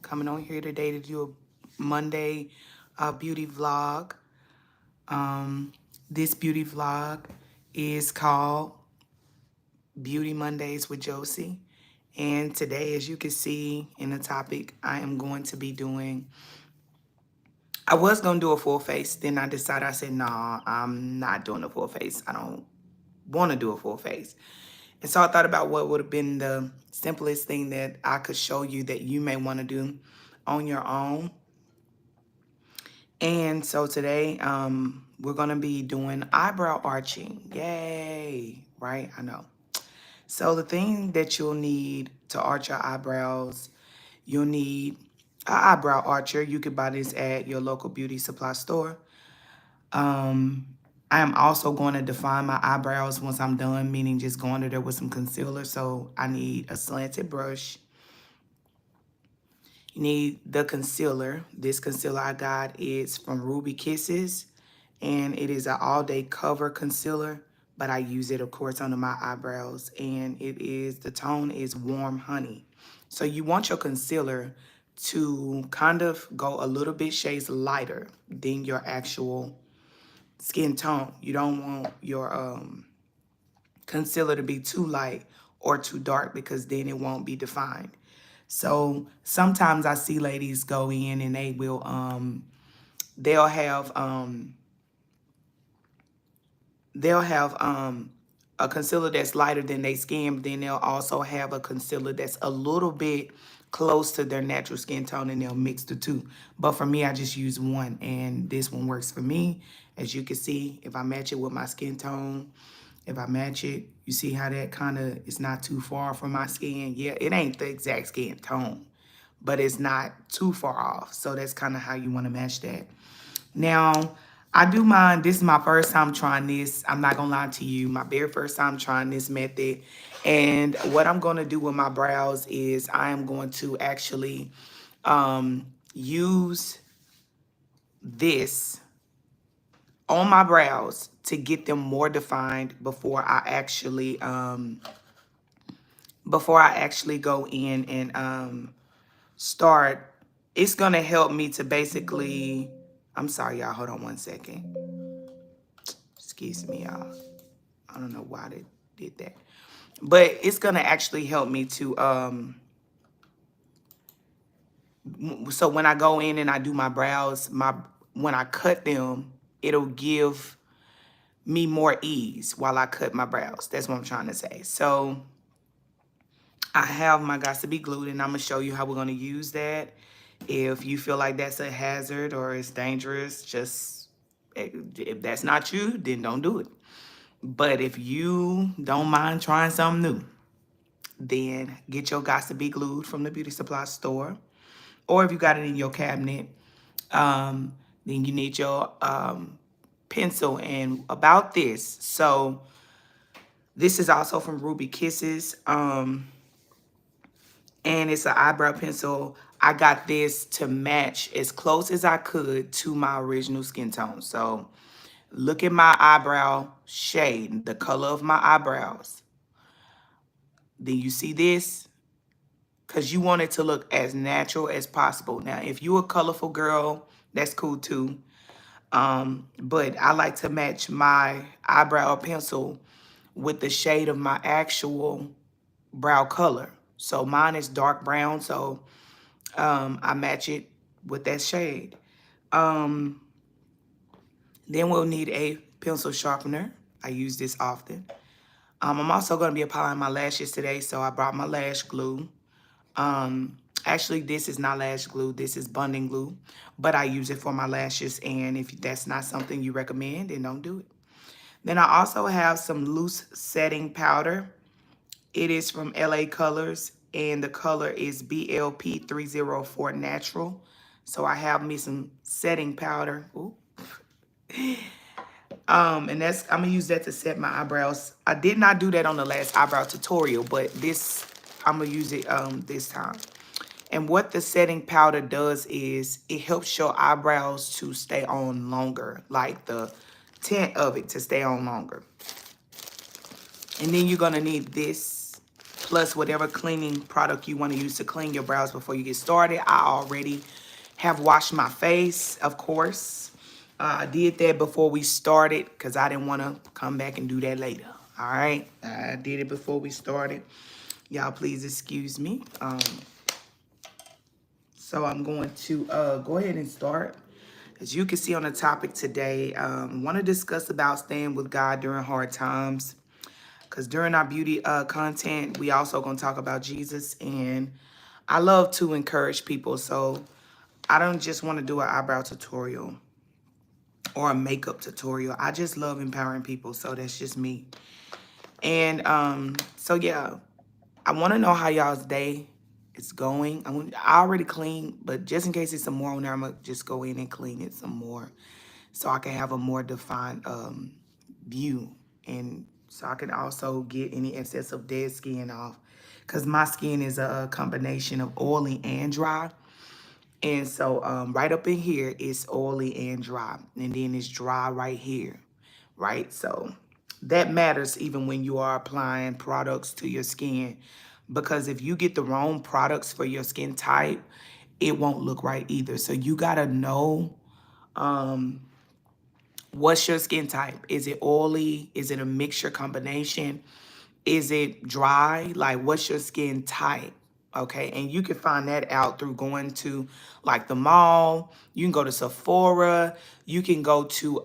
Coming on here today to do a Monday beauty vlog. This beauty vlog is called Beauty Mondays with Josie. And today, as you can see in the topic, I am going to be doing, I was going to do a full face. Then I decided, I said, nah, I'm not doing a full face. I don't want to do a full face. And so I thought about what would have been the simplest thing that I could show you that you may want to do on your own. And so today, we're going to be doing eyebrow arching. Yay, right? I know. So the thing that you'll need to arch your eyebrows, you'll need an eyebrow archer. You could buy this at your local beauty supply store. I am also going to define my eyebrows once I'm done, meaning just go under there with some concealer. So I need a slanted brush. You need the concealer. This concealer I got is from Ruby Kisses, and it is an all-day cover concealer, but I use it, of course, under my eyebrows, and the tone is Warm Honey. So you want your concealer to kind of go a little bit shades lighter than your actual skin tone. You don't want your concealer to be too light or too dark because then it won't be defined. So sometimes I see ladies go in and they will they'll have a concealer that's lighter than their skin, but then they'll also have a concealer that's a little bit close to their natural skin tone, and they'll mix the two. But for me, I just use one, and this one works for me. As you can see, if I match it with my skin tone, if I match it, you see how that kind of is not too far from my skin. Yeah, it ain't the exact skin tone, but it's not too far off. So that's kind of how you want to match that. Now, I do mind, this is my first time trying this. I'm not going to lie to you. My very first time trying this method. And what I'm going to do with my brows is I am going to actually use this on my brows to get them more defined before I actually go in and start. It's going to help me to basically, I'm sorry, y'all. Hold on one second. Excuse me, y'all. I don't know why they did that. But it's going to actually help me to, so when I go in and I do my brows, when I cut them, it'll give me more ease while I cut my brows. That's what I'm trying to say. So I have my Got to Be Glued, and I'm going to show you how we're going to use that. If you feel like that's a hazard or it's dangerous, just, if that's not you, then don't do it. But if you don't mind trying something new, then get your Got to Be Glued from the beauty supply store. Or if you got it in your cabinet, then you need your pencil. And about this, so this is also from Ruby Kisses. And it's an eyebrow pencil. I got this to match as close as I could to my original skin tone. So look at my eyebrow shade, the color of my eyebrows. Then you see this? Because you want it to look as natural as possible. Now, if you're a colorful girl, that's cool too. But I like to match my eyebrow pencil with the shade of my actual brow color. So mine is dark brown, so I match it with that shade. Then we'll need a pencil sharpener. I use this often. I'm also going to be applying my lashes today, so I brought my lash glue. Actually, this is not lash glue. This is bonding glue, but I use it for my lashes, and if that's not something you recommend, then don't do it. Then I also have some loose setting powder. It is from LA Colors, and the color is BLP304 Natural. So I have me some setting powder. Ooh. And I'm gonna use that to set my eyebrows. I did not do that on the last eyebrow tutorial, but this, I'm gonna use it this time. And what the setting powder does is it helps your eyebrows to stay on longer, like the tint of it to stay on longer. And then you're gonna need this plus whatever cleaning product you want to use to clean your brows before you get started. I already have washed my face, of course. I did that before we started because I didn't want to come back and do that later. All right, I did it before we started. Y'all, please excuse me. So I'm going to go ahead and start. As you can see on the topic today, want to discuss about staying with God during hard times. Because during our beauty content, we also going to talk about Jesus. And I love to encourage people. So I don't just want to do an eyebrow tutorial or a makeup tutorial. I just love empowering people. So that's just me. And so, yeah, I want to know how y'all's day is going. I already cleaned, but just in case it's some more on there, I'm going to just go in and clean it some more so I can have a more defined view. And so I can also get any excess of dead skin off because my skin is a combination of oily and dry. And so right up in here, it's oily and dry. And then it's dry right here, right? So that matters even when you are applying products to your skin. Because if you get the wrong products for your skin type, it won't look right either. So you got to know what's your skin type. Is it oily? Is it a mixture combination? Is it dry? Like, what's your skin type? Okay, and you can find that out through going to like the mall. You can go to Sephora. You can go to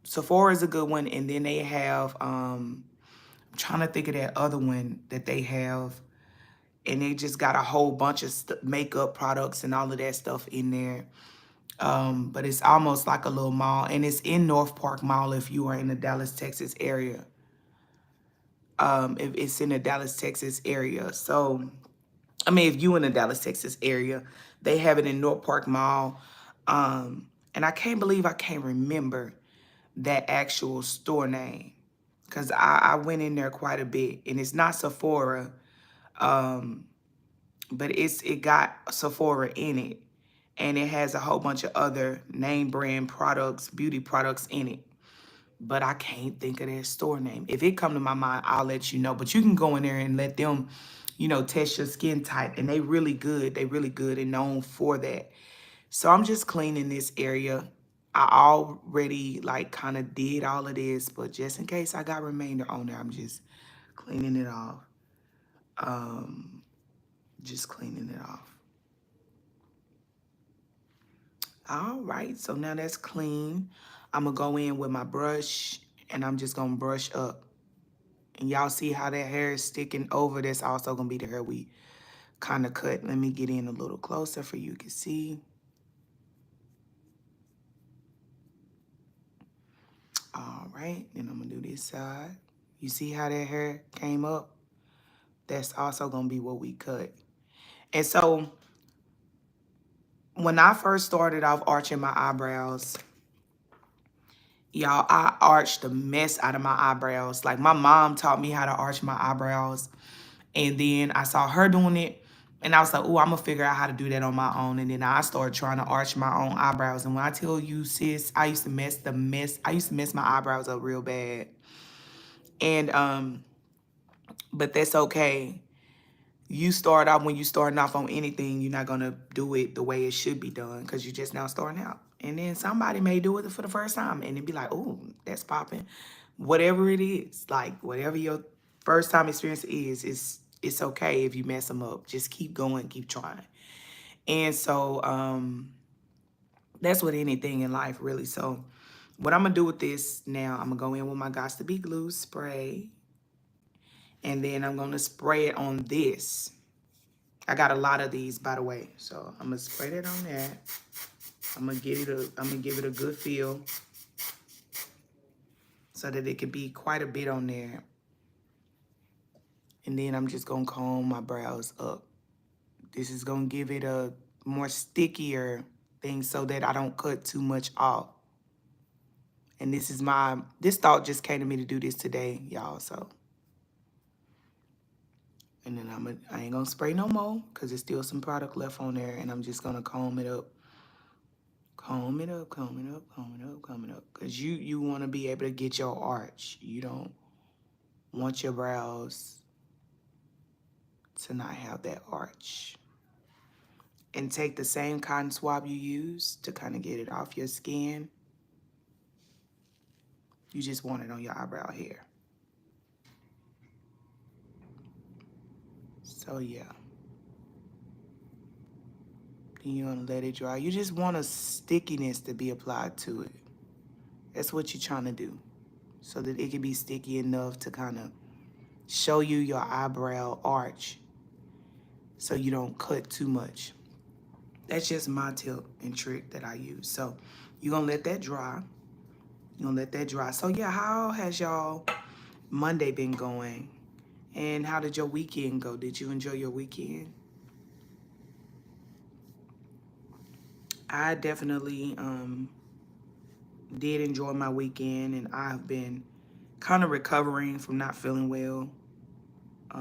Sephora is a good one, and then they have I'm trying to think of that other one that they have, and they just got a whole bunch of makeup products and all of that stuff in there. But it's almost like a little mall, and it's in North Park Mall if you are in the Dallas, Texas area. If it's in the Dallas, Texas area. So, I mean, if you in the Dallas, Texas area, they have it in North Park Mall. And I can't believe I can't remember that actual store name because I went in there quite a bit, and it's not Sephora, but it got Sephora in it, and it has a whole bunch of other name brand products, beauty products in it. But I can't think of their store name. If it come to my mind, I'll let you know. But you can go in there and let them, test your skin type. And they really good. They really good and known for that. So I'm just cleaning this area. I already like kind of did all of this, but just in case I got remainder on there, I'm just cleaning it off. Just cleaning it off. All right, so now that's clean. I'm gonna go in with my brush and I'm just gonna brush up. And y'all see how that hair is sticking over? That's also gonna be the hair we kind of cut. Let me get in a little closer for you can see. All right, then I'm gonna do this side. You see how that hair came up? That's also gonna be what we cut. And so when I first started off arching my eyebrows, y'all, I arched the mess out of my eyebrows. Like my mom taught me how to arch my eyebrows. And then I saw her doing it. And I was like, oh, I'm going to figure out how to do that on my own. And then I started trying to arch my own eyebrows. And when I tell you, sis, I used to mess my eyebrows up real bad. And, but that's okay. You start out, when you starting off on anything, you're not going to do it the way it should be done because you're just now starting out. And then somebody may do it for the first time and it'd be like, oh, that's popping. Whatever it is, like whatever your first time experience is, it's okay if you mess them up. Just keep going, keep trying. And so that's with anything in life, really. So what I'm going to do with this now, I'm going to go in with my Gots to Be glue spray. And then I'm going to spray it on this. I got a lot of these, by the way. So I'm going to spray that on that. I'm going to give it a good feel so that it could be quite a bit on there. And then I'm just going to comb my brows up. This is going to give it a more stickier thing so that I don't cut too much off. And this thought just came to me to do this today, y'all, so. And then I ain't going to spray no more because there's still some product left on there. And I'm just going to comb it up. Comb it up, comb it up, comb it up, comb it up. Because you want to be able to get your arch. You don't want your brows to not have that arch. And take the same cotton swab you use to kind of get it off your skin. You just want it on your eyebrow hair. So yeah. Then you're gonna let it dry. You just want a stickiness to be applied to it. That's what you're trying to do. So that it can be sticky enough to kind of show you your eyebrow arch so you don't cut too much. That's just my tip and trick that I use. So you're gonna let that dry. You're gonna let that dry. So yeah, how has y'all Monday been going? And how did your weekend go? Did you enjoy your weekend? I definitely did enjoy my weekend, and I've been kind of recovering from not feeling well.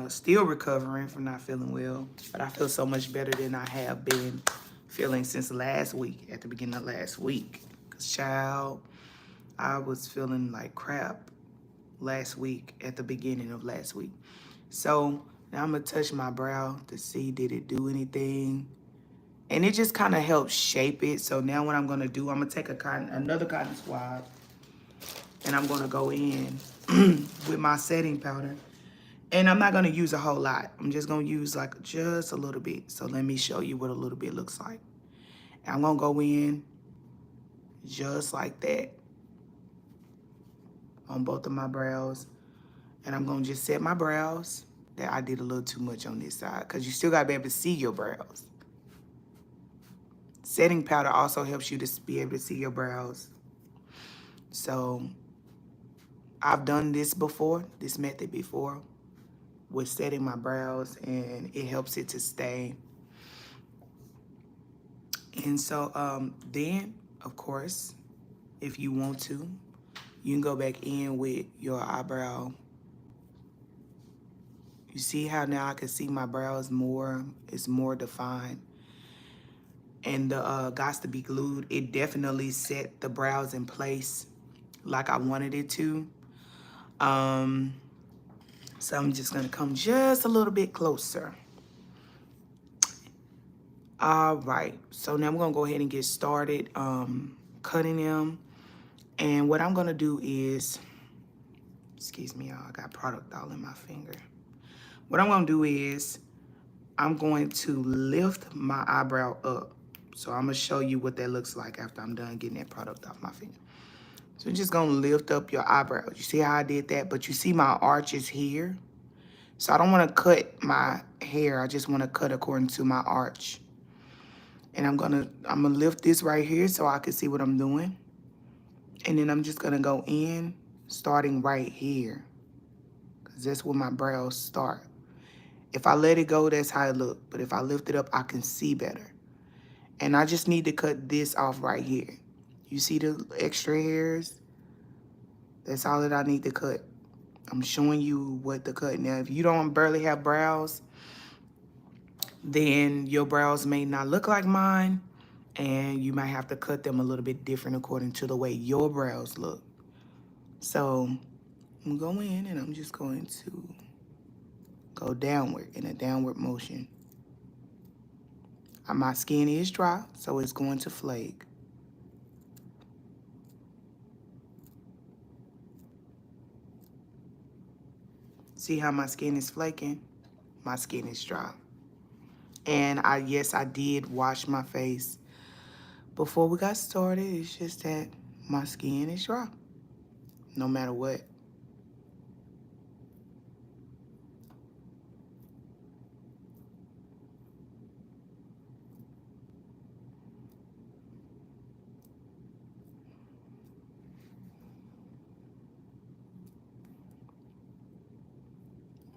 Still recovering from not feeling well, but I feel so much better than I have been feeling since last week, at the beginning of last week. Because, child, I was feeling like crap last week, at the beginning of last week. So now I'm going to touch my brow to see, did it do anything? And it just kind of helps shape it. So now what I'm going to do, I'm going to take another cotton swab, and I'm going to go in with my setting powder. And I'm not going to use a whole lot. I'm just going to use like just a little bit. So let me show you what a little bit looks like. And I'm going to go in just like that on both of my brows. And I'm going to just set my brows. That I did a little too much on this side because you still got to be able to see your brows. Setting powder also helps you to be able to see your brows. So I've done this before, this method before, with setting my brows, and it helps it to stay. And so then, of course, if you want to, you can go back in with your eyebrow. You see how now I can see my brows more, it's more defined. And the Gots to Be Glued, it definitely set the brows in place like I wanted it to. So I'm just gonna come just a little bit closer. All right, so now I'm gonna go ahead and get started cutting them. And what I'm gonna do is, excuse me, y'all, I got product all in my finger. What I'm gonna do is, I'm going to lift my eyebrow up. So I'm gonna show you what that looks like after I'm done getting that product off my finger. So you're just gonna lift up your eyebrows. You see how I did that? But you see my arch is here. So I don't wanna cut my hair. I just wanna cut according to my arch. And I'm gonna lift this right here so I can see what I'm doing. And then I'm just gonna go in, starting right here. Cause that's where my brows start. If I let it go, that's how it look. But if I lift it up, I can see better. And I just need to cut this off right here. You see the extra hairs? That's all that I need to cut. I'm showing you what to cut. Now, if you don't barely have brows, then your brows may not look like mine, and you might have to cut them a little bit different according to the way your brows look. So I'm going to go in, and I'm just going to go downward in a downward motion. My skin is dry, so it's going to flake. See how my skin is flaking? My skin is dry. And yes, I did wash my face before we got started. It's just that my skin is dry, no matter what.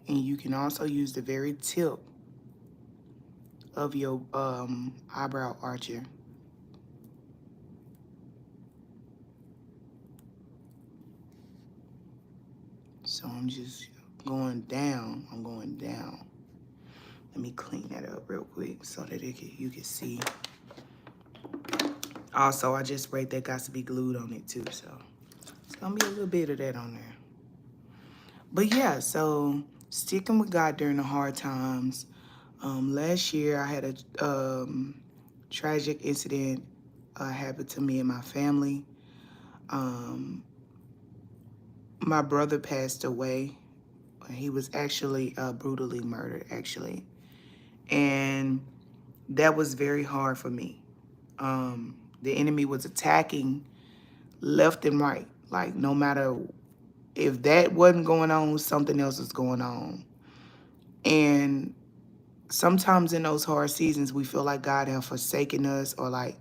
And you can also use the very tip of your eyebrow archer. So I'm just going down. I'm going down. Let me clean that up real quick so that you can see. Also, I just sprayed that Gots to Be Glued on it too, so it's gonna be a little bit of that on there. But yeah, so sticking with God during the hard times. Last year, I had a tragic incident happen to me and my family. Um, my brother passed away. He was actually brutally murdered, actually. And that was very hard for me. The enemy was attacking left and right. Like, no matter if that wasn't going on, something else was going on. And sometimes in those hard seasons, we feel like God has forsaken us, or like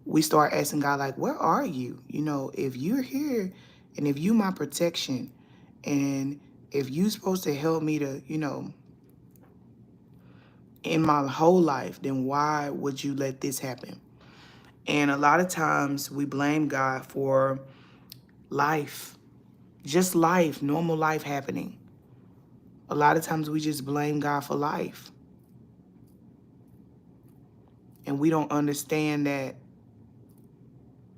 we start asking God, like, where are you? You know, if you're here and if you my protection and if you supposed to help me to, in my whole life, then why would you let this happen? And a lot of times we blame God for life, just life, normal life happening. A lot of times we just blame God for life. And we don't understand that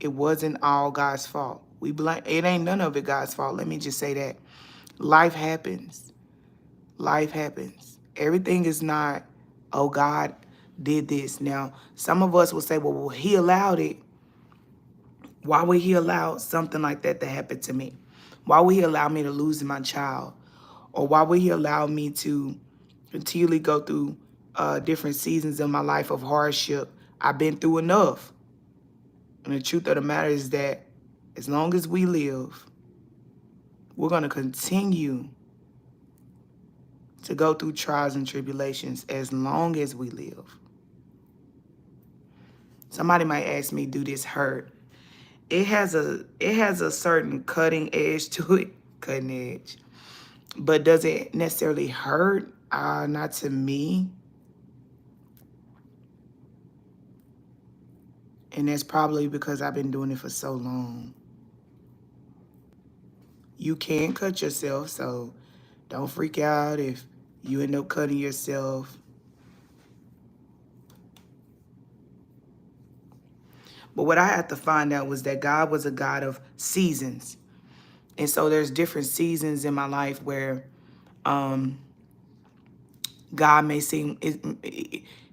it wasn't all God's fault. We blame it, ain't none of it God's fault. Let me just say that. Life happens. Life happens. Everything is not, oh, God did this. Now, some of us will say, well, he allowed it. Why would he allow something like that to happen to me? Why would he allow me to lose my child? Or why would he allow me to continually go through different seasons in my life of hardship? I've been through enough. And the truth of the matter is that as long as we live, we're going to continue to go through trials and tribulations as long as we live. Somebody might ask me, do this hurt? It has a certain cutting edge to it, cutting edge. But does it necessarily hurt? Not to me. And that's probably because I've been doing it for so long. You can cut yourself, so don't freak out if you end up cutting yourself. But what I had to find out was that God was a God of seasons. And so there's different seasons in my life where God may seem,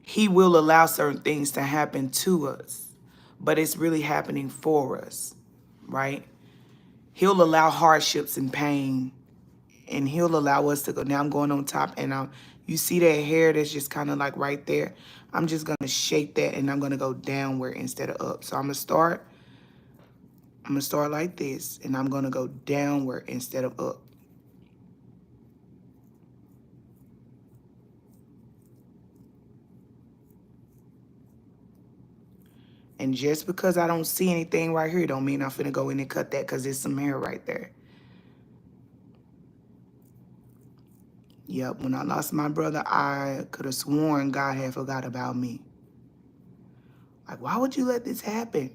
he will allow certain things to happen to us, but it's really happening for us, right? He'll allow hardships and pain, and he'll allow us to go. Now I'm going on top, and you see that hair that's just kind of like right there. I'm just going to shape that, and I'm going to go downward instead of up. So I'm going to start like this, and I'm going to go downward instead of up. And just because I don't see anything right here don't mean I'm finna go in and cut that, because there's some hair right there. Yep, when I lost my brother, I could have sworn God had forgot about me. Like, why would you let this happen?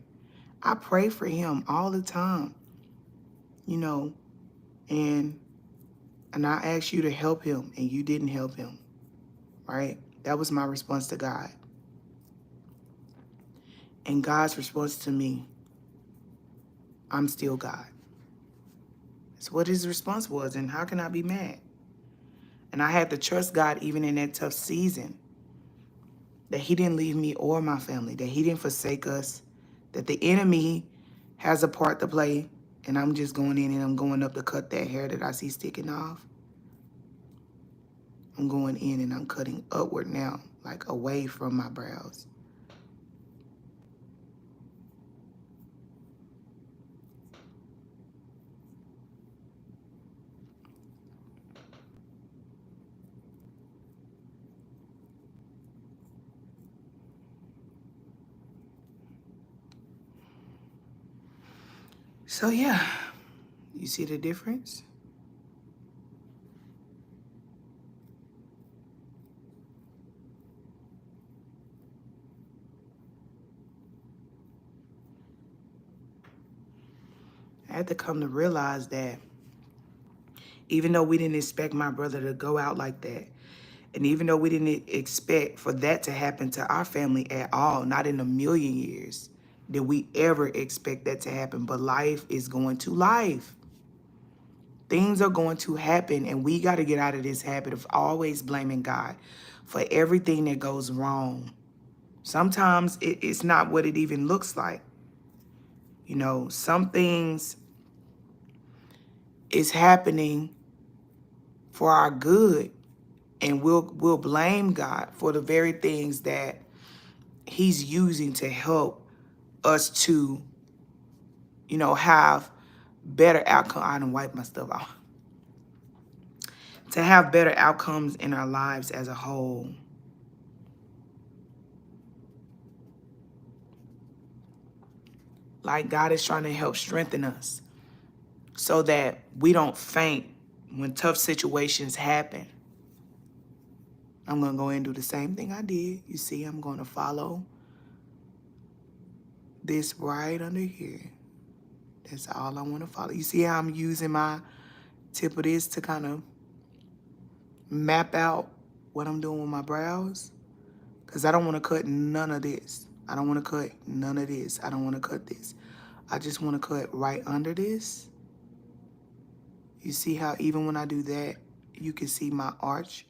I pray for him all the time, and I asked you to help him, and you didn't help him, right? That was my response to God. And God's response to me, I'm still God. That's what his response was, and how can I be mad? And I had to trust God even in that tough season, that he didn't leave me or my family, that he didn't forsake us, that the enemy has a part to play, and I'm just going in and I'm going up to cut that hair that I see sticking off. I'm going in and I'm cutting upward now, like away from my brows. So yeah, you see the difference? I had to come to realize that even though we didn't expect my brother to go out like that, and even though we didn't expect for that to happen to our family at all, not in a million years did we ever expect that to happen, but life is going to life. Things are going to happen, and we got to get out of this habit of always blaming God for everything that goes wrong. Sometimes it's not what it even looks like. You know, some things is happening for our good, and we'll blame God for the very things that he's using to help us to, have better outcome. I done wipe my stuff out. To have better outcomes in our lives as a whole. Like God is trying to help strengthen us so that we don't faint when tough situations happen. I'm going to go ahead and do the same thing I did. You see, I'm going to follow this right under here. That's all I want to follow. You see how I'm using my tip of this to kind of map out what I'm doing with my brows? Because I don't want to cut none of this. I don't want to cut none of this. I don't want to cut this. I just want to cut right under this. You see how even when I do that, you can see my arch?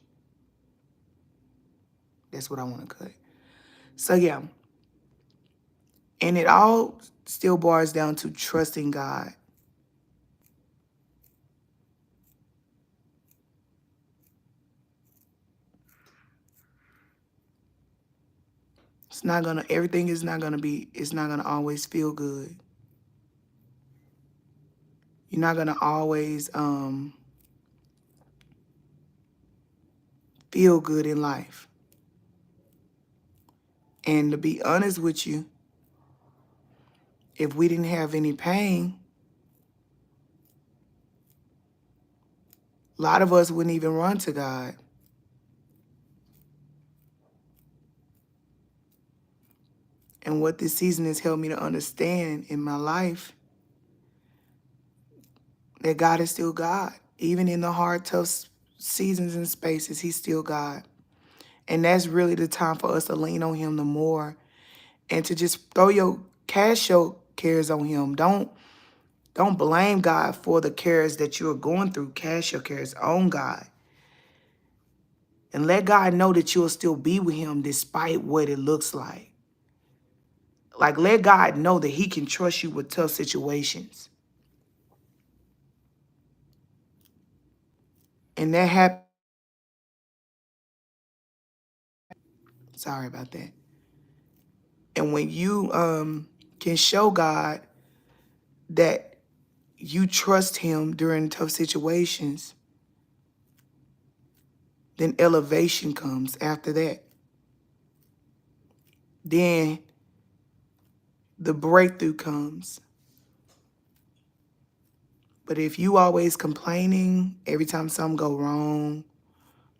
That's what I want to cut. So yeah. And it all still boils down to trusting God. Everything is not gonna be, it's not gonna always feel good. You're not gonna always feel good in life. And to be honest with you, if we didn't have any pain, a lot of us wouldn't even run to God. And what this season has helped me to understand in my life, that God is still God. Even in the hard, tough seasons and spaces, he's still God. And that's really the time for us to lean on him the more and to just cast your cares on him. Don't blame God for the cares that you're going through. Cast your cares on God. And let God know that you'll still be with him despite what it looks like. Like, let God know that he can trust you with tough situations. And that happened. Sorry about that. And when you can show God that you trust him during tough situations, then elevation comes after that. Then the breakthrough comes. But if you always complaining every time something go wrong,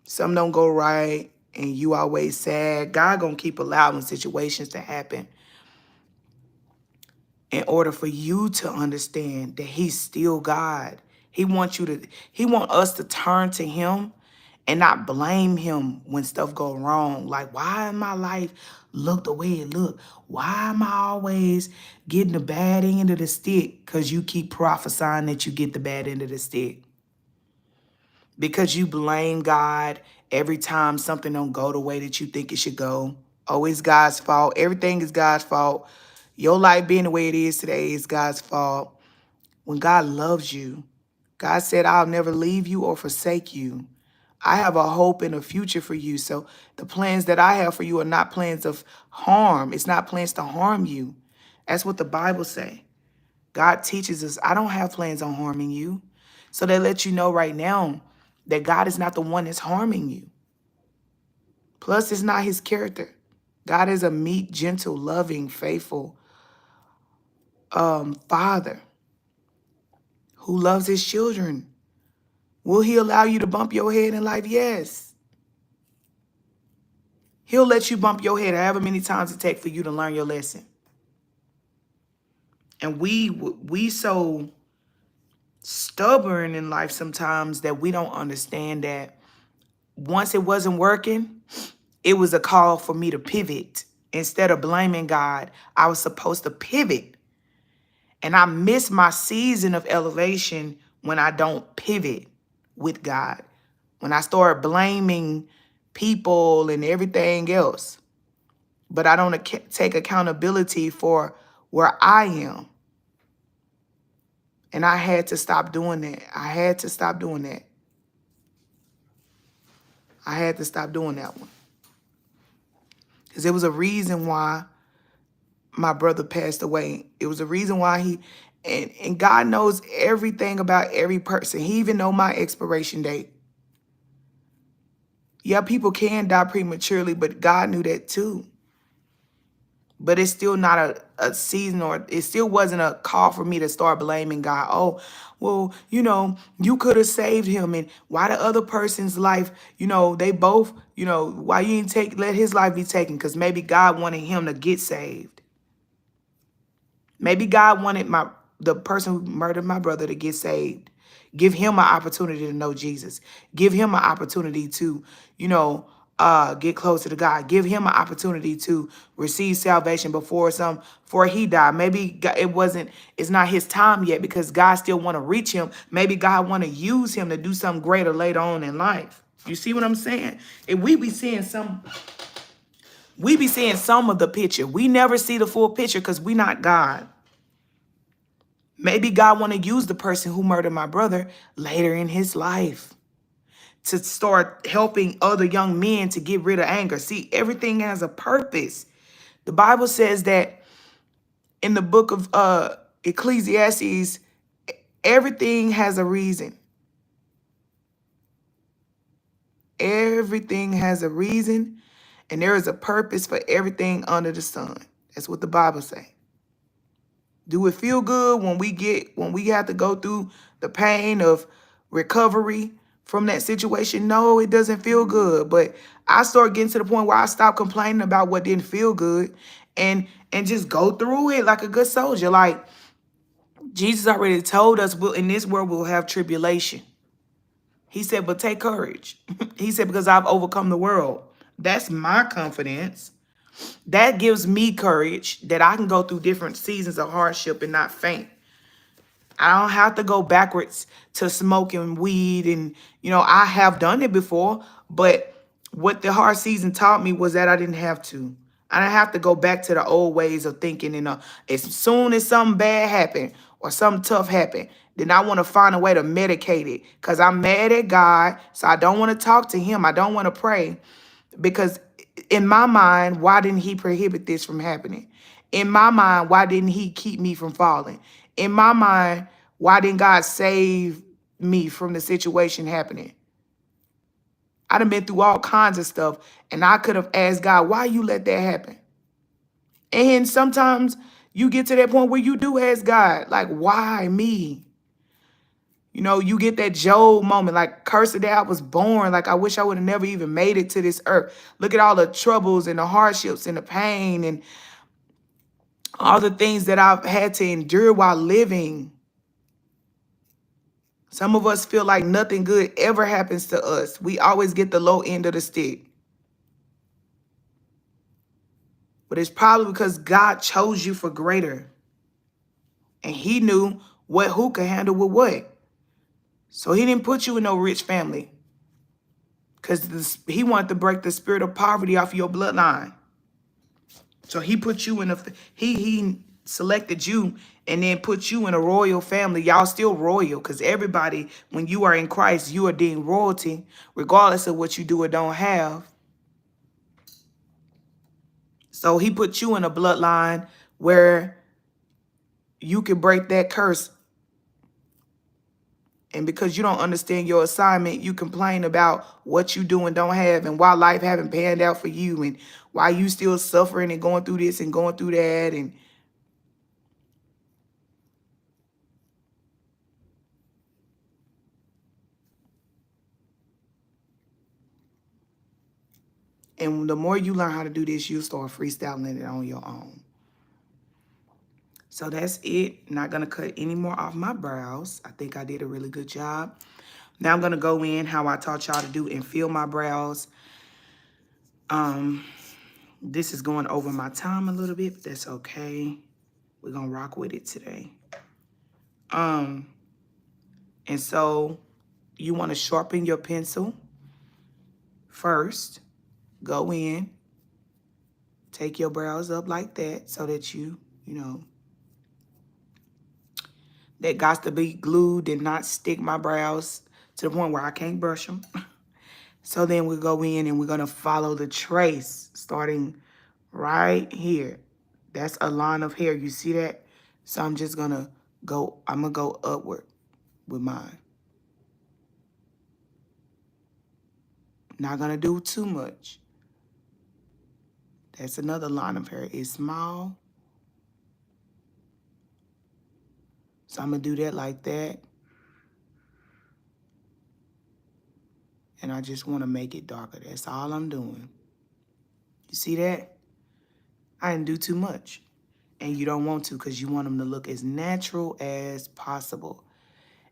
something don't go right, and you always sad, God gonna keep allowing situations to happen in order for you to understand that he's still God. He wants us to turn to him and not blame him when stuff go wrong. Like, why my life look the way it look? Why am I always getting the bad end of the stick? Because you keep prophesying that you get the bad end of the stick. Because you blame God every time something don't go the way that you think it should go. Oh, it's God's fault. Everything is God's fault. Your life being the way it is today is God's fault. When God loves you, God said, I'll never leave you or forsake you. I have a hope and a future for you. So the plans that I have for you are not plans of harm. It's not plans to harm you. That's what the Bible say. God teaches us, I don't have plans on harming you. So they let you know right now that God is not the one that's harming you. Plus, it's not his character. God is a meek, gentle, loving, faithful father who loves his children. Will he allow you to bump your head in life? Yes. He'll let you bump your head however many times it takes for you to learn your lesson. And we so stubborn in life sometimes that we don't understand that once it wasn't working, it was a call for me to pivot. Instead of blaming God, I was supposed to pivot. And I missed my season of elevation when I don't pivot with God, when I start blaming people and everything else, but I don't take accountability for where I am. And I had to stop doing that. I had to stop doing that. I had to stop doing that one. Because there was a reason why my brother passed away. It was a reason why and God knows everything about every person. He even know my expiration date. Yeah, people can die prematurely, but God knew that too. But it's still not a season, or it still wasn't a call for me to start blaming God. Oh, well, you could have saved him. And why the other person's life, they both, why you didn't let his life be taken? Because maybe God wanted him to get saved. Maybe God wanted the person who murdered my brother to get saved. Give him an opportunity to know Jesus. Give him an opportunity to, get closer to God. Give him an opportunity to receive salvation before he died. Maybe it's not his time yet because God still want to reach him. Maybe God want to use him to do something greater later on in life. You see what I'm saying? And we be seeing some of the picture. We never see the full picture because we not God. Maybe God want to use the person who murdered my brother later in his life to start helping other young men to get rid of anger. See, everything has a purpose. The Bible says that in the book of Ecclesiastes, everything has a reason. Everything has a reason, and there is a purpose for everything under the sun. That's what the Bible says. Do it feel good when we have to go through the pain of recovery from that situation? No, it doesn't feel good. But I started getting to the point where I stopped complaining about what didn't feel good and just go through it like a good soldier. Like Jesus already told us, in this world we'll have tribulation. He said, but take courage. He said, because I've overcome the world. That's my confidence. That gives me courage that I can go through different seasons of hardship and not faint. I don't have to go backwards to smoking weed. And, I have done it before. But what the hard season taught me was that I didn't have to. I didn't have to go back to the old ways of thinking. And as soon as something bad happened or something tough happened, then I want to find a way to medicate it because I'm mad at God. So I don't want to talk to him. I don't want to pray. Because in my mind, why didn't he prohibit this from happening? In my mind, why didn't he keep me from falling? In my mind, why didn't God save me from the situation happening? I done been through all kinds of stuff, and I could have asked God, why you let that happen? And sometimes you get to that point where you do ask God, like, why me? You get that Job moment, like, curse the day I was born. Like, I wish I would have never even made it to this earth. Look at all the troubles and the hardships and the pain and all the things that I've had to endure while living. Some of us feel like nothing good ever happens to us. We always get the low end of the stick. But it's probably because God chose you for greater. And he knew who could handle with what. So he didn't put you in no rich family. Because he wanted to break the spirit of poverty off your bloodline. So he put you in he selected you and then put you in a royal family. Y'all still royal because everybody, when you are in Christ, you are deemed royalty, regardless of what you do or don't have. So he put you in a bloodline where you can break that curse. And because you don't understand your assignment, you complain about what you do and don't have and why life haven't panned out for you and why you still suffering and going through this and going through that. And the more you learn how to do this, you'll start freestyling it on your own. So that's it. Not going to cut any more off my brows. I think I did a really good job. Now I'm going to go in how I taught y'all to do and fill my brows. This is going over my time a little bit, but that's okay. We're going to rock with it today. And And so you want to sharpen your pencil first. Go in, take your brows up like that so that you know, that got to be glued, did not stick my brows to the point where I can't brush them. So then we go in and we're going to follow the trace starting right here. That's a line of hair. You see that? So I'm just going to I'm going to go upward with mine. Not going to do too much. That's another line of hair. It's small. So I'm going to do that like that. And I just want to make it darker. That's all I'm doing. You see that? I didn't do too much. And you don't want to because you want them to look as natural as possible.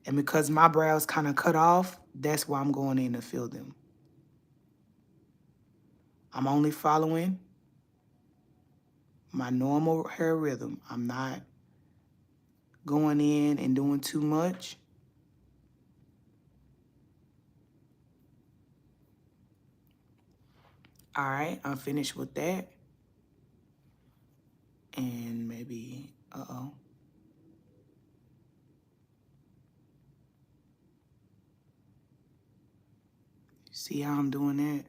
And because my brows kind of cut off, that's why I'm going in to fill them. I'm only following my normal hair rhythm. I'm not going in and doing too much. All right, I'm finished with that. And maybe, see how I'm doing that?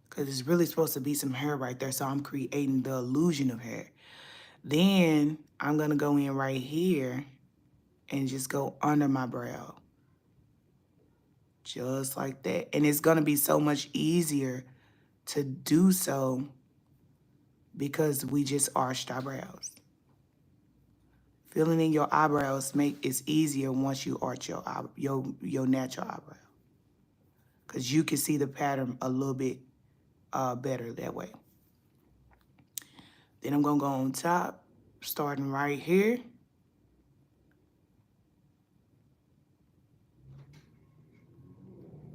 Because it's really supposed to be some hair right there, so I'm creating the illusion of hair. Then I'm going to go in right here and just go under my brow. Just like that. And it's going to be so much easier to do so because we just arched our brows. Filling in your eyebrows it's easier once you arch your natural eyebrow. Because you can see the pattern a little bit better that way. Then I'm going to go on top, starting right here.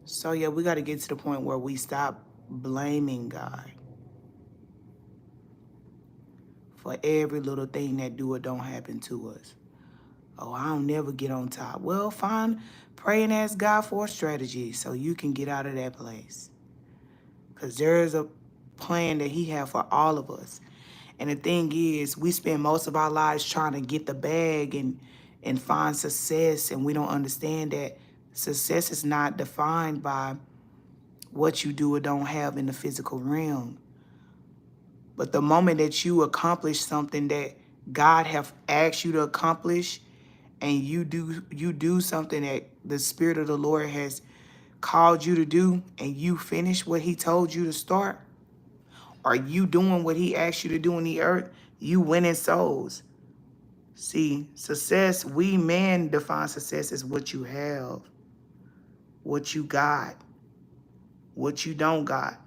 So yeah, we got to get to the point where we stop blaming God for every little thing that do or don't happen to us. Oh, I don't never get on top. Well, fine. Pray and ask God for a strategy so you can get out of that place. Because there is a plan that he has for all of us. And the thing is, we spend most of our lives trying to get the bag and find success. And we don't understand that success is not defined by what you do or don't have in the physical realm. But the moment that you accomplish something that God have asked you to accomplish, and you do something that the Spirit of the Lord has called you to do, and you finish what he told you to start, or you doing what he asked you to do in the earth, you winning souls. See, success, we men define success as what you have, what you got, what you don't got.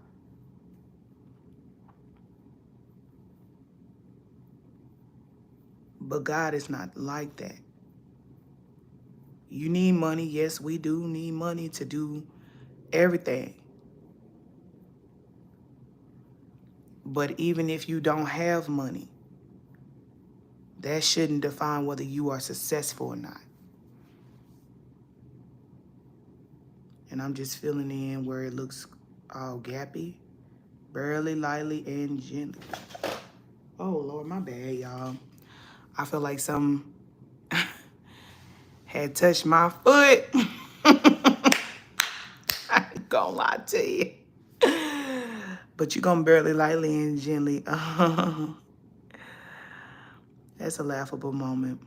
But God is not like that. You need money. Yes, we do need money to do everything. But even if you don't have money, that shouldn't define whether you are successful or not. And I'm just filling in where it looks all gappy, barely, lightly, and gently. Oh, Lord, my bad, y'all. I feel like something had touched my foot. I ain't gonna lie to you. But you're gonna barely, lightly, and gently. That's a laughable moment.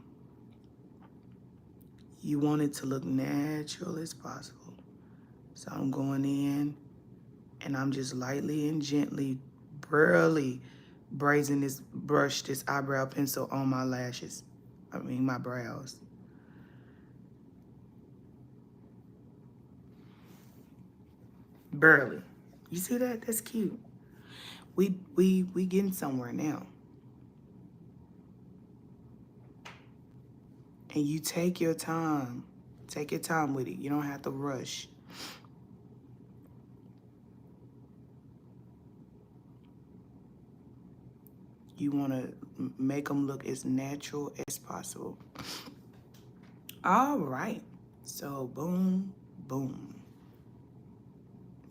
You want it to look natural as possible. So I'm going in and I'm just lightly and gently, barely brushing this eyebrow pencil on my lashes. My brows. Barely. You see that? That's cute. We getting somewhere now. And you take your time. Take your time with it. You don't have to rush. You want to make them look as natural as possible. All right. So boom, boom.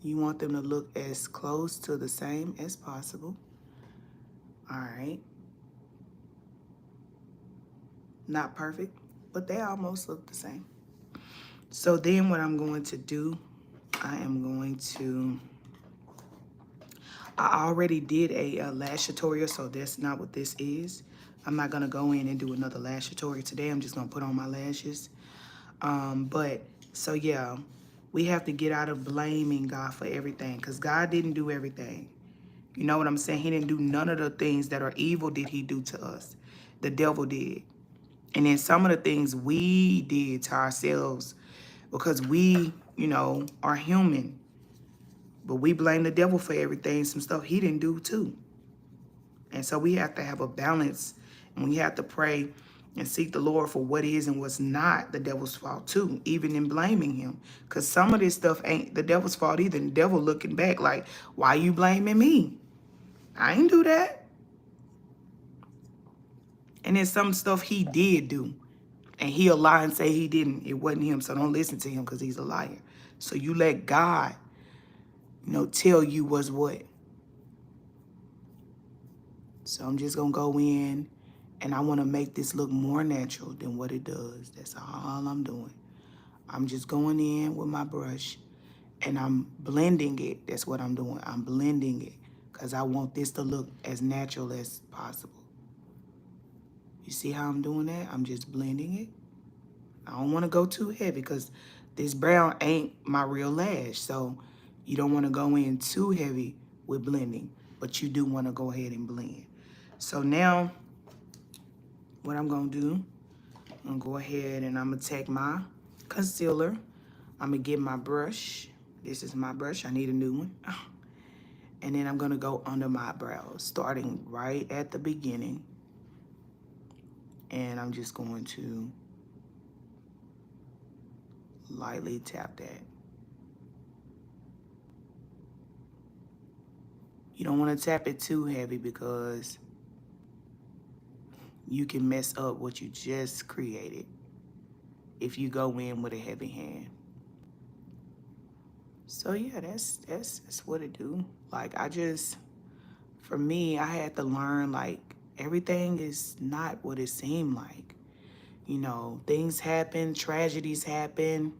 You want them to look as close to the same as possible. All right. Not perfect, but they almost look the same. So then what I'm going to do, I am going to, I already did a lash tutorial, so that's not what this is. I'm not gonna go in and do another lash tutorial today. I'm just gonna put on my lashes. So yeah, we have to get out of blaming God for everything, because God didn't do everything. You know what I'm saying? He didn't do none of the things that are evil did he do to us. The devil did. And then some of the things we did to ourselves because we, are human. But we blame the devil for everything, some stuff he didn't do too. And so we have to have a balance, and we have to pray and seek the Lord for what is and what's not the devil's fault too, even in blaming him. Because some of this stuff ain't the devil's fault either. The devil looking back like, why you blaming me? I ain't do that. And then some stuff he did do. And he'll lie and say he didn't. It wasn't him. So don't listen to him because he's a liar. So you let God, tell you what's what. So I'm just going to go in and I want to make this look more natural than what it does. That's all I'm doing. I'm just going in with my brush and I'm blending it. That's what I'm doing. I'm blending it because I want this to look as natural as possible. You see how I'm doing that? I'm just blending it. I don't want to go too heavy because this brown ain't my real lash. So you don't want to go in too heavy with blending, but you do want to go ahead and blend. So now what I'm going to do, I'm going to go ahead and I'm going to take my concealer. I'm going to get my brush. This is my brush. I need a new one. And then I'm going to go under my brows, starting right at the beginning. And I'm just going to lightly tap that. You don't want to tap it too heavy because you can mess up what you just created if you go in with a heavy hand. So yeah, that's what it do. Like for me, I had to learn like everything is not what it seemed like. Things happen, tragedies happen,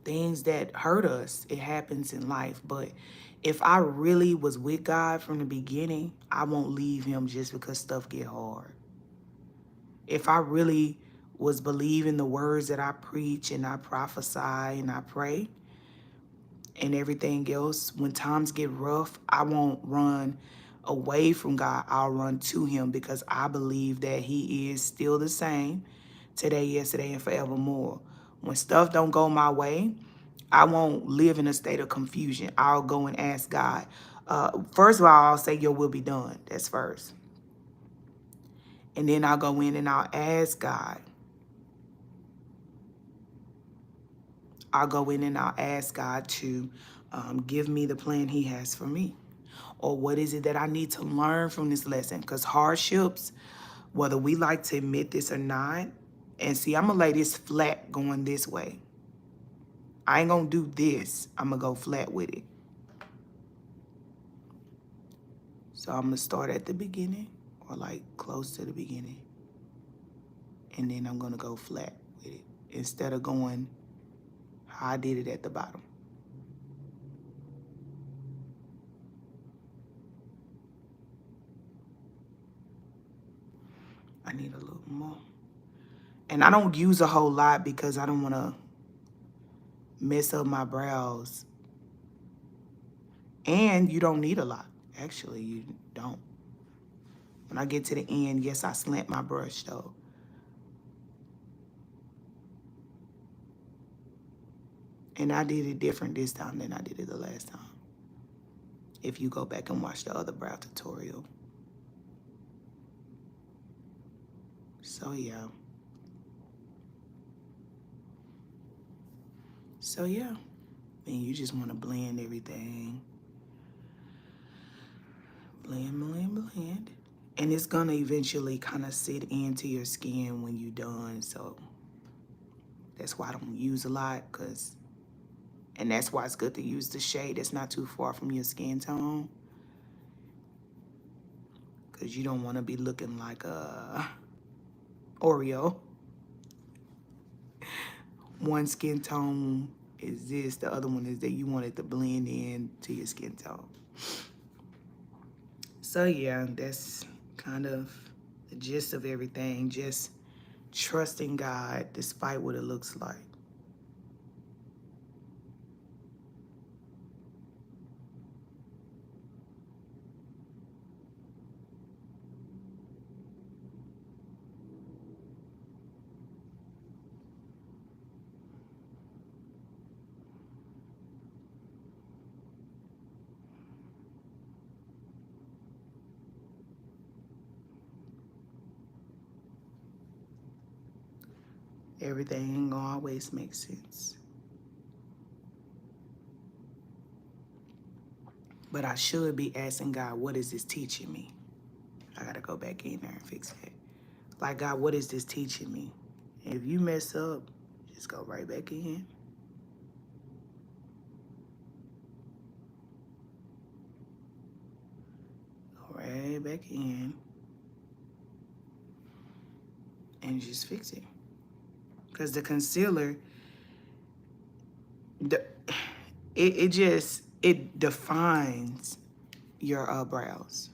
things that hurt us. It happens in life. But if I really was with God from the beginning, I won't leave him just because stuff get hard. If I really was believing the words that I preach and I prophesy and I pray and everything else, when times get rough, I won't run away from God. I'll run to him because I believe that he is still the same today, yesterday, and forevermore. When stuff don't go my way, I won't live in a state of confusion. I'll go and ask God. First of all, I'll say your will be done. That's first. And then I'll go in and I'll ask God. I'll go in and I'll ask God to give me the plan he has for me. Or what is it that I need to learn from this lesson? Because hardships, whether we like to admit this or not, and see, I'm going to lay this flat going this way. I ain't going to do this. I'm going to go flat with it. So I'm going to start at the beginning or like close to the beginning. And then I'm going to go flat with it instead of going how I did it at the bottom. I need a little more. And I don't use a whole lot because I don't want to mess up my brows. And you don't need a lot. Actually, you don't. When I get to the end, yes, I slant my brush though. And I did it different this time than I did it the last time. If you go back and watch the other brow tutorial. So yeah. And you just want to blend everything. Blend, blend, blend. And it's going to eventually kind of sit into your skin when you're done. So That's why I don't use a lot, and that's why it's good to use the shade that's not too far from your skin tone, because you don't want to be looking like a Oreo. One skin tone is this, the other one is that you want it to blend in to your skin tone. So yeah, that's kind of the gist of everything. Just trusting God despite what it looks like. Everything ain't gonna always make sense. But I should be asking God, what is this teaching me? I gotta go back in there and fix that. Like, God, what is this teaching me? If you mess up, just go right back in. Go right back in and just fix it. Because the concealer, the, it defines your brows.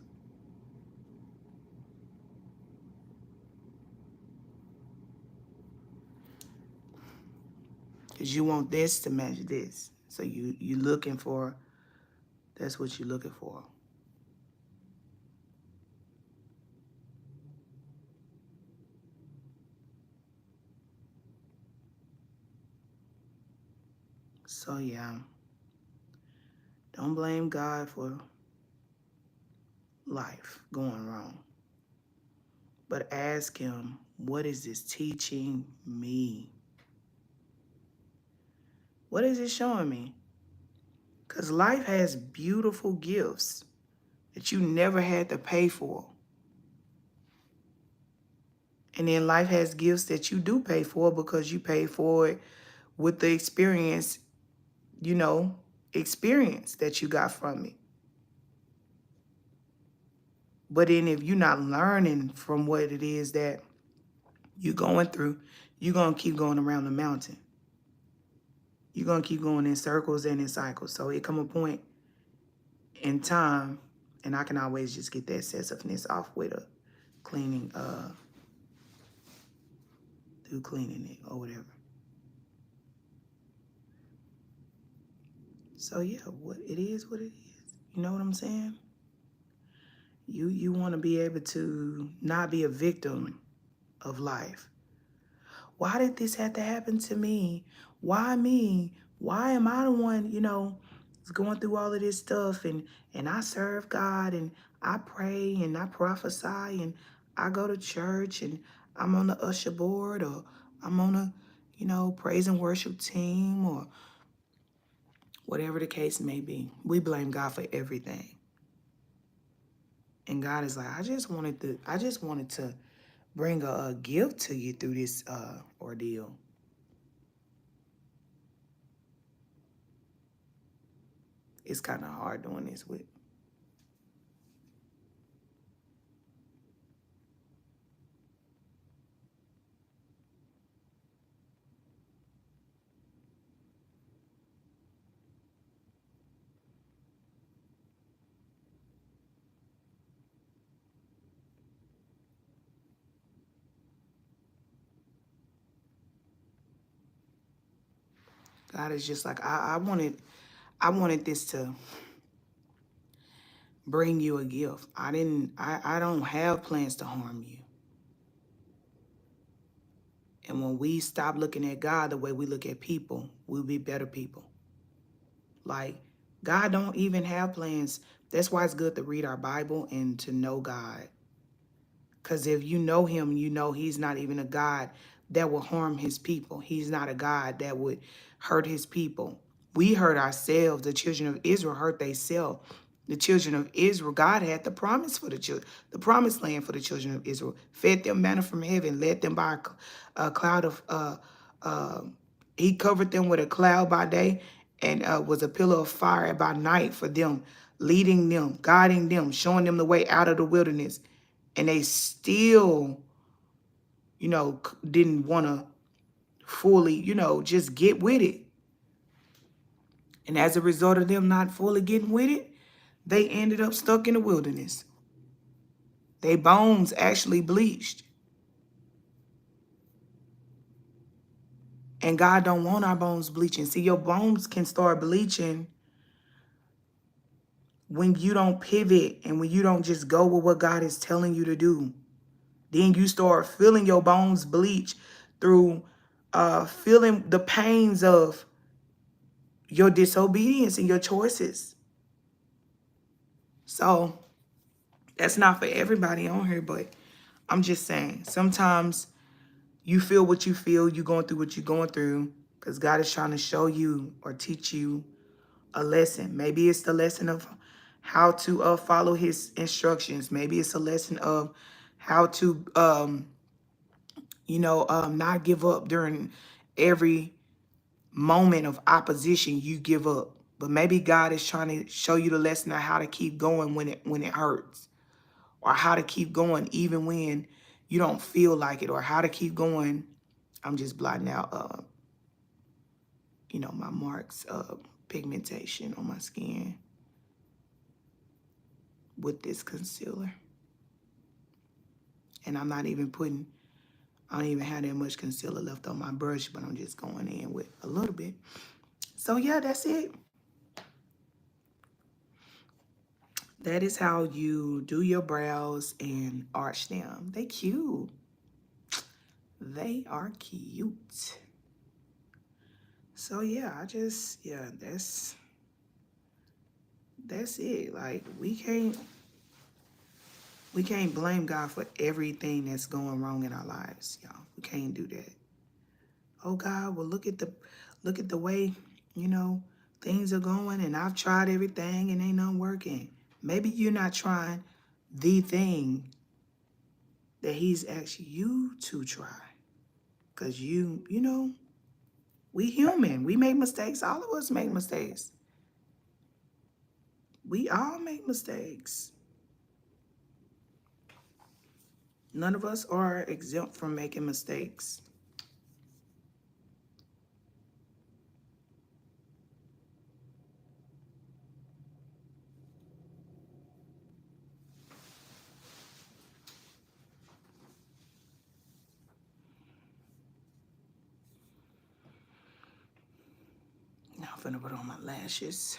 Because you want this to match this. So you looking for, that's what you're looking for. So yeah, don't blame God for life going wrong. But ask him, what is this teaching me? What is it showing me? Because life has beautiful gifts that you never had to pay for. And then life has gifts that you do pay for because you pay for it with the experience, experience that you got from it. But then if you're not learning from what it is that you're going through, you're going to keep going around the mountain. You're going to keep going in circles and in cycles. So it come a point in time, and I can always just get that excessiveness off with a cleaning, through cleaning it or whatever. So yeah, what it is. You know what I'm saying? You want to be able to not be a victim of life. Why did this have to happen to me? Why me? Why am I the one, going through all of this stuff and I serve God and I pray and I prophesy and I go to church and I'm on the usher board or I'm on a, praise and worship team or whatever the case may be. We blame God for everything. And God is like, I just wanted to bring a gift to you through this ordeal. It's kind of hard doing this with. God is just like, I wanted this to bring you a gift. I don't have plans to harm you. And when we stop looking at God the way we look at people, we'll be better people. Like, God don't even have plans. That's why it's good to read our Bible and to know God. Because if you know him, you know he's not even a God that will harm his people. He's not a God that would hurt his people. We hurt ourselves. The children of Israel hurt themselves. The children of Israel, God had the promise for the promised land for the children of Israel. Fed them manna from heaven, led them by a cloud of He covered them with a cloud by day and was a pillar of fire by night for them, leading them, guiding them, showing them the way out of the wilderness. And they still, didn't want to fully, just get with it. And as a result of them not fully getting with it, they ended up stuck in the wilderness. Their bones actually bleached. And God don't want our bones bleaching. See, your bones can start bleaching when you don't pivot and when you don't just go with what God is telling you to do. Then you start feeling your bones bleach through feeling the pains of your disobedience and your choices. So that's not for everybody on here, but I'm just saying, sometimes you feel what you feel, you're going through what you're going through, because God is trying to show you or teach you a lesson. Maybe it's the lesson of how to follow his instructions. Maybe it's a lesson of how to, not give up during every moment of opposition you give up. But maybe God is trying to show you the lesson of how to keep going when it hurts, or how to keep going even when you don't feel like it, or how to keep going. I'm just blotting out, my marks of pigmentation on my skin with this concealer. And I'm not even putting, I don't even have that much concealer left on my brush, but I'm just going in with a little bit. So yeah, that's it. That is how you do your brows and arch them. They cute. They are cute. So yeah, that's it. Like, we can't blame God for everything that's going wrong in our lives, y'all. We can't do that. Oh God, well look at the way, things are going, and I've tried everything and ain't nothing working. Maybe you're not trying the thing that he's asked you to try. Because we human. We make mistakes. All of us make mistakes. We all make mistakes. None of us are exempt from making mistakes. Now I'm finna put on my lashes.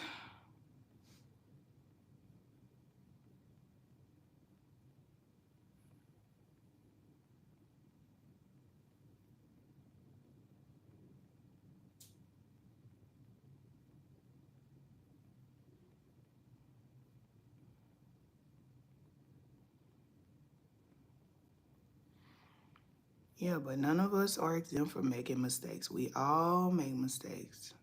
Yeah, but none of us are exempt from making mistakes. We all make mistakes.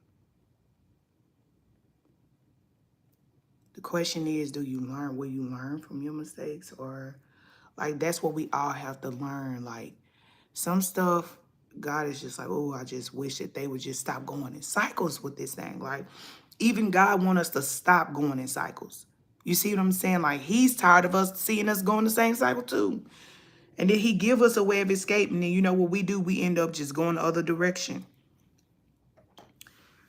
The question is, do you learn? Will you learn from your mistakes? Or, like, that's what we all have to learn. Like, some stuff, God is just like, oh, I just wish that they would just stop going in cycles with this thing. Like, even God wants us to stop going in cycles. You see what I'm saying? Like, he's tired of us seeing us going the same cycle too. And then he give us a way of escape. And then you know what we do? We end up just going the other direction.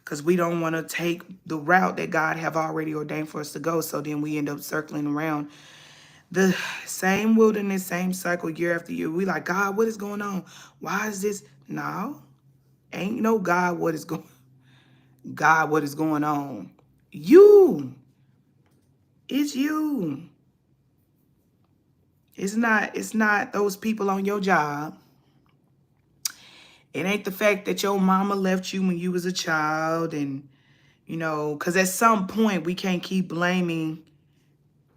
Because we don't want to take the route that God have already ordained for us to go. So then we end up circling around the same wilderness, same cycle year after year. We like, God, what is going on? Why is this? No, ain't no God, what is going on? You. It's you. It's not those people on your job. It ain't the fact that your mama left you when you was a child, and because at some point we can't keep blaming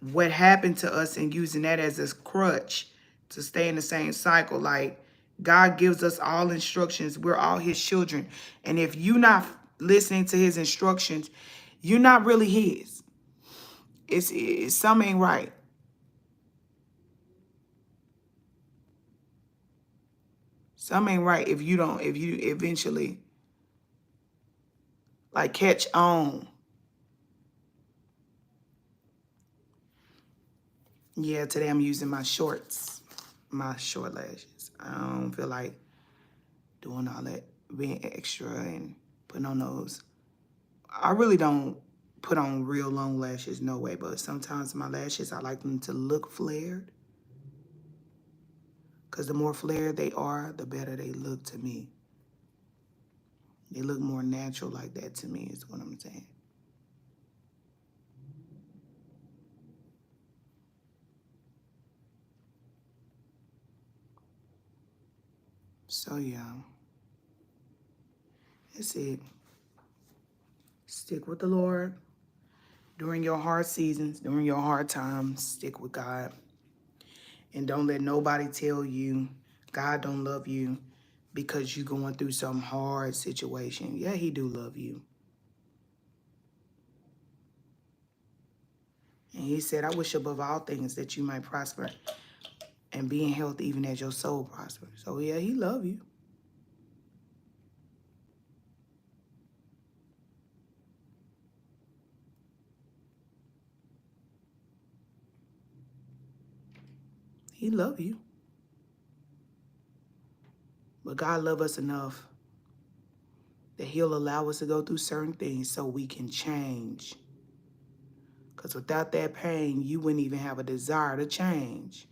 what happened to us and using that as a crutch to stay in the same cycle. Like, God gives us all instructions. We're all his children. And if you're not listening to his instructions, you're not really his. It's something ain't right. Something ain't right if you don't, if you eventually like catch on. Yeah, today I'm using my shorts, my short lashes. I don't feel like doing all that, being extra and putting on those. I really don't put on real long lashes, no way, but sometimes my lashes, I like them to look flared. Because the more flared they are, the better they look to me. They look more natural like that to me, is what I'm saying. So, yeah, that's it. Stick with the Lord during your hard seasons, during your hard times. Stick with God. And don't let nobody tell you God don't love you because you're going through some hard situation. Yeah, he do love you. And he said, I wish above all things that you might prosper and be in health even as your soul prospers. So yeah, he love you. He love you. But God love us enough that he'll allow us to go through certain things so we can change. Because without that pain, you wouldn't even have a desire to change.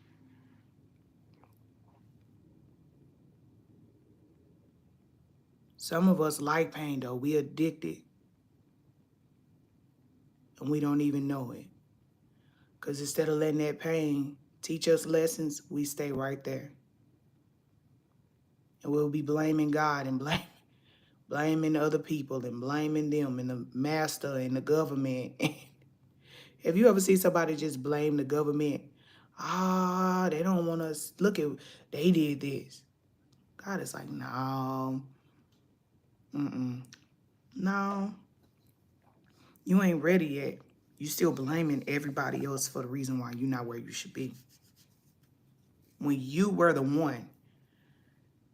Some of us like pain though. We addicted and we don't even know it. Because instead of letting that pain teach us lessons, we stay right there. And we'll be blaming God and blaming other people and blaming them and the master and the government. Have you ever seen somebody just blame the government? Ah, they don't want us. Look at, they did this. God is like, no, no, you ain't ready yet. You still blaming everybody else for the reason why you're not where you should be. When you were the one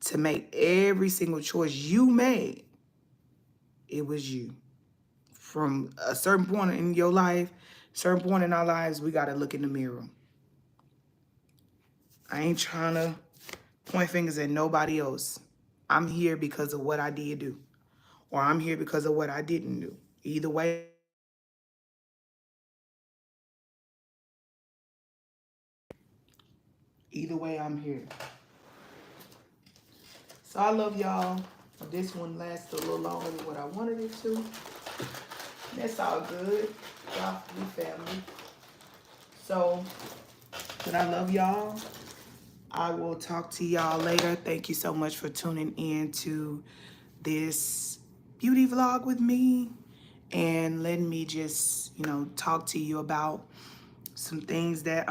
to make every single choice you made, it was you. From a certain point in your life, certain point in our lives, we got to look in the mirror. I ain't trying to point fingers at nobody else. I'm here because of what I did do, or I'm here because of what I didn't do. Either way, I'm here. So I love y'all. This one lasted a little longer than what I wanted it to. That's all good. Y'all, we family. So, but I love y'all. I will talk to y'all later. Thank you so much for tuning in to this beauty vlog with me and letting me just, talk to you about some things that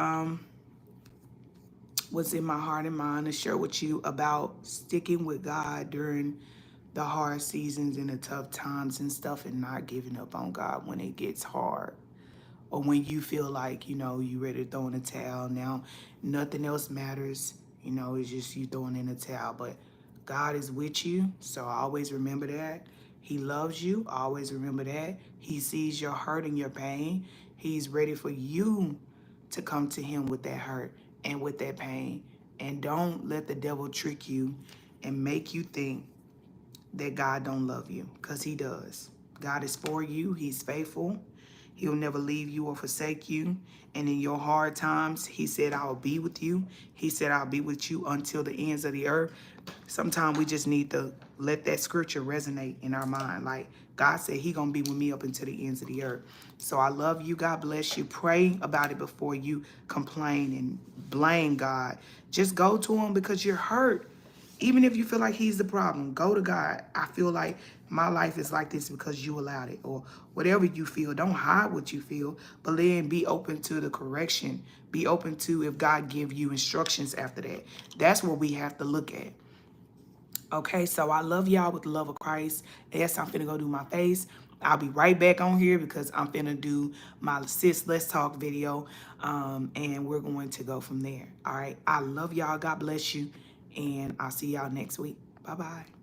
was in my heart and mind to share with you about sticking with God during the hard seasons and the tough times and stuff and not giving up on God when it gets hard. Or when you feel like, you ready to throw in the towel now, nothing else matters, it's just you throwing in the towel. But God is with you, so always remember that. He loves you, always remember that. He sees your hurt and your pain. He's ready for you to come to him with that hurt and with that pain. And don't let the devil trick you and make you think that God don't love you, because he does. God is for you. He's faithful. He'll never leave you or forsake you. And in your hard times, he said, I'll be with you. He said, I'll be with you until the ends of the earth. Sometimes we just need to let that scripture resonate in our mind. Like God said, he going to be with me up until the ends of the earth. So I love you. God bless you. Pray about it before you complain and blame God. Just go to him because you're hurt. Even if you feel like he's the problem, go to God. I feel like my life is like this because you allowed it, or whatever you feel. Don't hide what you feel, but then be open to the correction. Be open to if God give you instructions after that. That's what we have to look at. Okay, so I love y'all with the love of Christ. Yes, I'm finna go do my face. I'll be right back on here because I'm finna do my Sis Let's Talk video, and we're going to go from there. All right, I love y'all. God bless you, And I'll see y'all next week. Bye-bye.